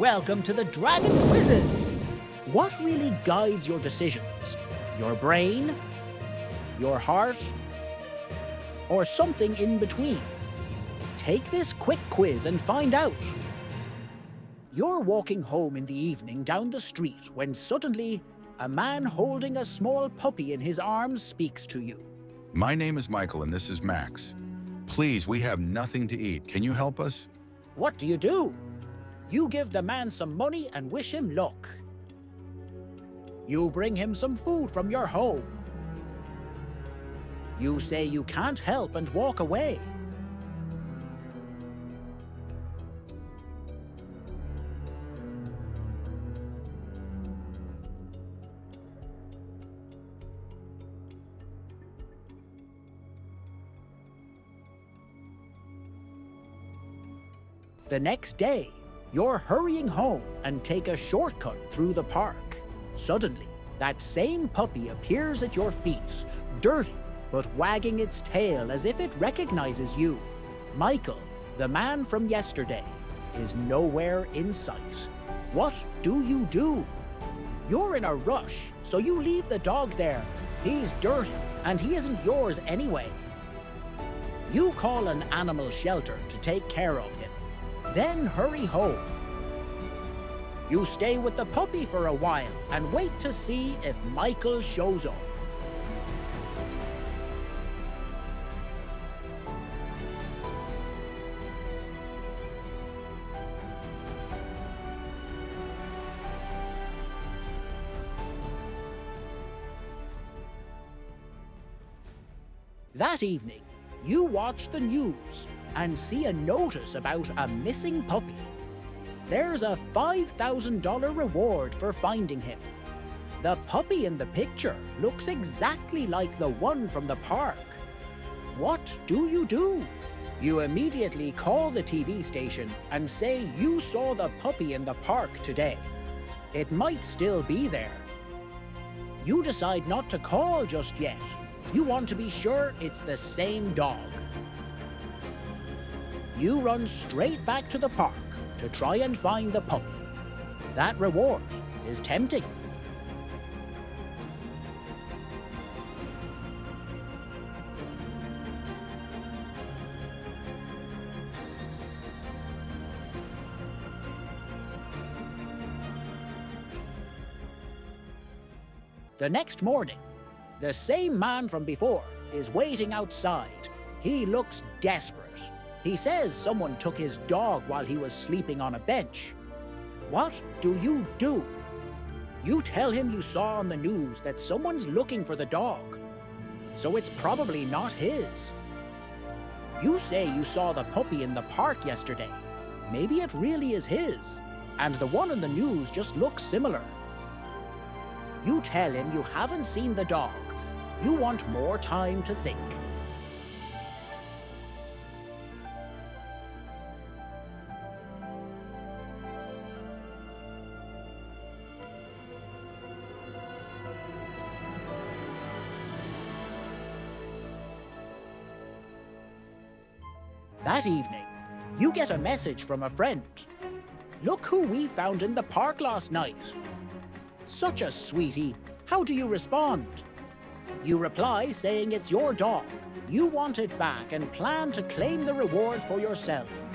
Welcome to the Dragon Quizzes! What really guides your decisions? Your brain? Your heart? Or something in between? Take this quick quiz and find out. You're walking home in the evening down the street when suddenly a man holding a small puppy in his arms speaks to you. My name is Michael and this is Max. Please, we have nothing to eat. Can you help us? What do? You give the man some money and wish him luck. You bring him some food from your home. You say you can't help and walk away. The next day, you're hurrying home and take a shortcut through the park. Suddenly, that same puppy appears at your feet, dirty, but wagging its tail as if it recognizes you. Michael, the man from yesterday, is nowhere in sight. What do? You're in a rush, so you leave the dog there. He's dirty, and he isn't yours anyway. You call an animal shelter to take care of him. Then hurry home. You stay with the puppy for a while and wait to see if Michael shows up. That evening, you watch the news and see a notice about a missing puppy. There's a $5,000 reward for finding him. The puppy in the picture looks exactly like the one from the park. What do? You immediately call the TV station and say you saw the puppy in the park today. It might still be there. You decide not to call just yet. You want to be sure it's the same dog. You run straight back to the park to try and find the puppy. That reward is tempting. The next morning, the same man from before is waiting outside. He looks desperate. He says someone took his dog while he was sleeping on a bench. What do? You tell him you saw on the news that someone's looking for the dog, so it's probably not his. You say you saw the puppy in the park yesterday. Maybe it really is his, and the one in the news just looks similar. You tell him you haven't seen the dog. You want more time to think. That evening, you get a message from a friend. Look who we found in the park last night. Such a sweetie. How do you respond? You reply saying it's your dog. You want it back and plan to claim the reward for yourself.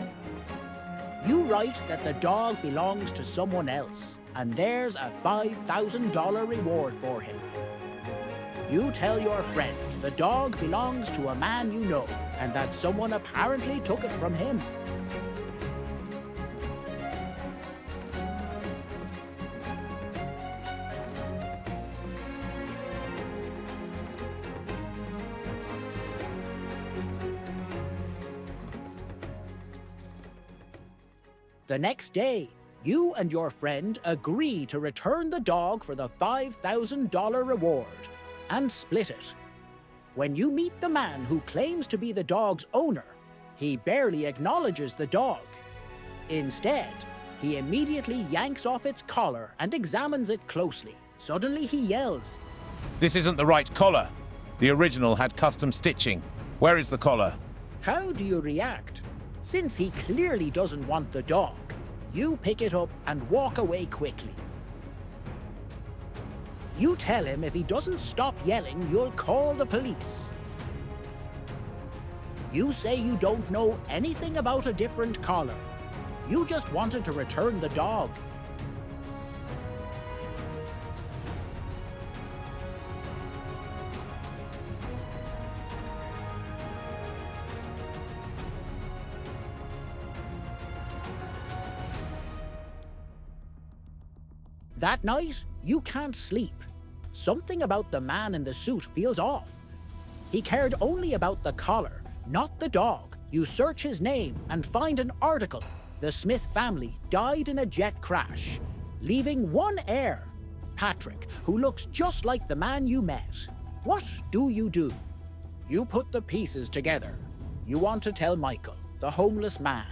You write that the dog belongs to someone else, and there's a $5,000 reward for him. You tell your friend the dog belongs to a man you know, and that someone apparently took it from him. The next day, you and your friend agree to return the dog for the $5,000 reward and split it. When you meet the man who claims to be the dog's owner, he barely acknowledges the dog. Instead, he immediately yanks off its collar and examines it closely. Suddenly he yells, "This isn't the right collar. The original had custom stitching. Where is the collar?" How do you react? Since he clearly doesn't want the dog, You pick it up and walk away quickly. You tell him if he doesn't stop yelling, you'll call the police. You say you don't know anything about a different collar. You just wanted to return the dog. That night, you can't sleep. Something about the man in the suit feels off. He cared only about the collar, not the dog. You search his name and find an article. The Smith family died in a jet crash, leaving one heir, Patrick, who looks just like the man you met. What do? You put the pieces together. You want to tell Michael, the homeless man.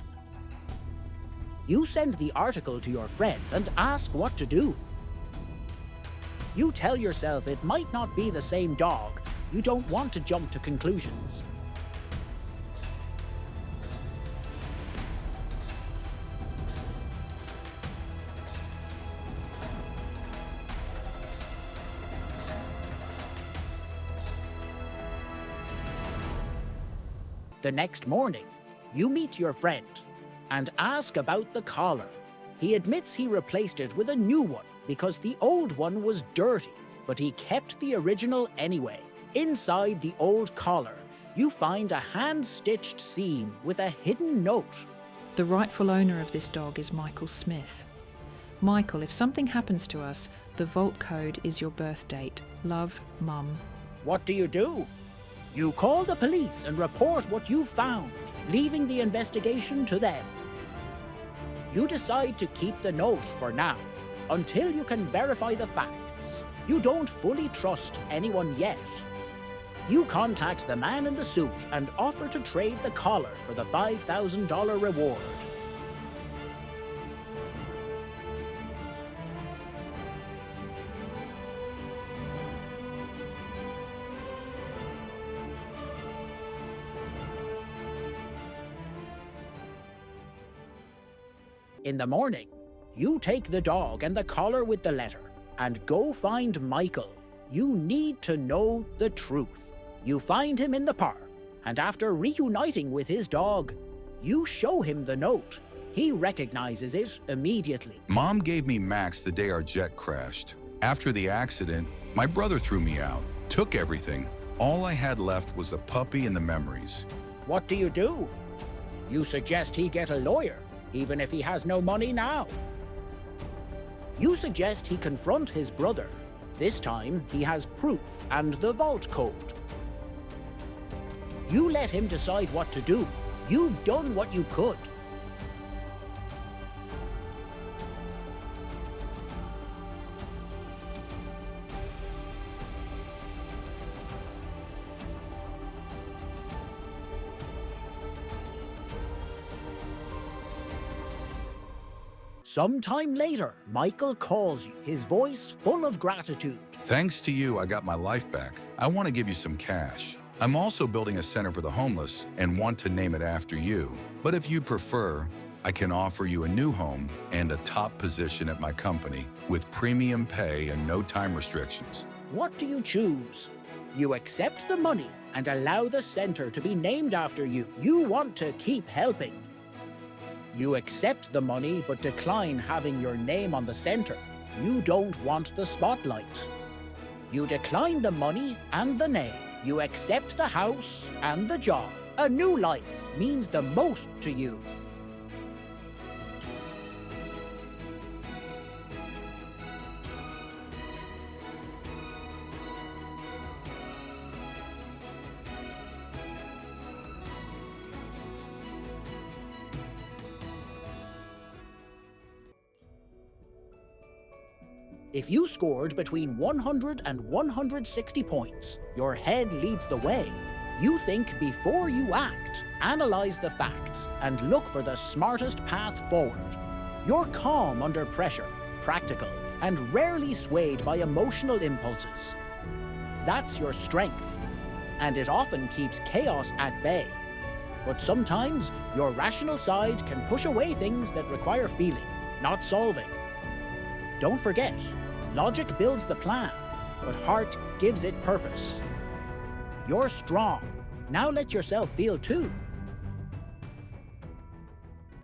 You send the article to your friend and ask what to do. You tell yourself it might not be the same dog. You don't want to jump to conclusions. The next morning, you meet your friend and ask about the collar. He admits he replaced it with a new one because the old one was dirty, but he kept the original anyway. Inside the old collar, you find a hand-stitched seam with a hidden note. The rightful owner of this dog is Michael Smith. Michael, if something happens to us, the vault code is your birth date. Love, Mum. What do? You call the police and report what you found, leaving the investigation to them. You decide to keep the note for now, until you can verify the facts. You don't fully trust anyone yet. You contact the man in the suit and offer to trade the collar for the $5,000 reward. In the morning, you take the dog and the collar with the letter and go find Michael. You need to know the truth. You find him in the park, and after reuniting with his dog, you show him the note. He recognizes it immediately. Mom gave me Max the day our jet crashed. After the accident, my brother threw me out, took everything. All I had left was the puppy and the memories. What do? You suggest he get a lawyer, even if he has no money now. You suggest he confront his brother. This time, he has proof and the vault code. You let him decide what to do. You've done what you could. Sometime later, Michael calls you, his voice full of gratitude. Thanks to you, I got my life back. I want to give you some cash. I'm also building a center for the homeless and want to name it after you. But if you prefer, I can offer you a new home and a top position at my company with premium pay and no time restrictions. What do you choose? You accept the money and allow the center to be named after you. You want to keep helping. You accept the money but decline having your name on the center. You don't want the spotlight. You decline the money and the name. You accept the house and the job. A new life means the most to you. If you scored between 100 and 160 points, your head leads the way. You think before you act, analyze the facts, and look for the smartest path forward. You're calm under pressure, practical, and rarely swayed by emotional impulses. That's your strength, and it often keeps chaos at bay. But sometimes, your rational side can push away things that require feeling. not solving. Don't forget, logic builds the plan, but heart gives it purpose. You're strong. Now let yourself feel too.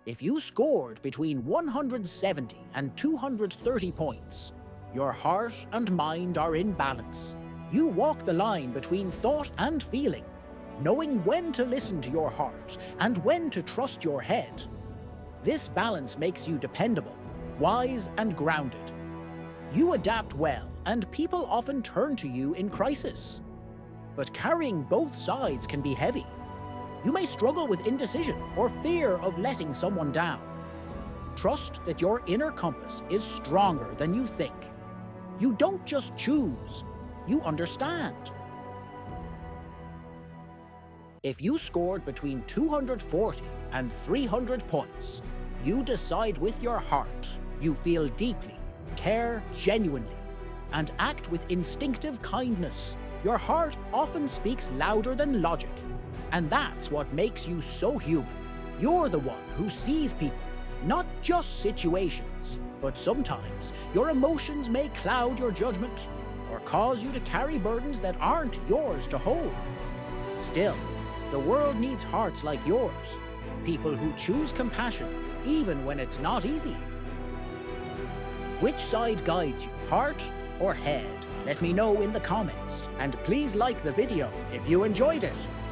If you scored between 170 and 230 points, your heart and mind are in balance. You walk the line between thought and feeling, knowing when to listen to your heart and when to trust your head. This balance makes you dependable, wise and grounded. You adapt well, and people often turn to you in crisis. But carrying both sides can be heavy. You may struggle with indecision or fear of letting someone down. Trust that your inner compass is stronger than you think. You don't just choose, you understand. If you scored between 240 and 300 points, you decide with your heart. You feel deeply, care genuinely, and act with instinctive kindness. Your heart often speaks louder than logic, and that's what makes you so human. You're the one who sees people, not just situations, but sometimes your emotions may cloud your judgment or cause you to carry burdens that aren't yours to hold. Still, the world needs hearts like yours, people who choose compassion even when it's not easy. Which side guides you, heart or head? Let me know in the comments, and please like the video if you enjoyed it.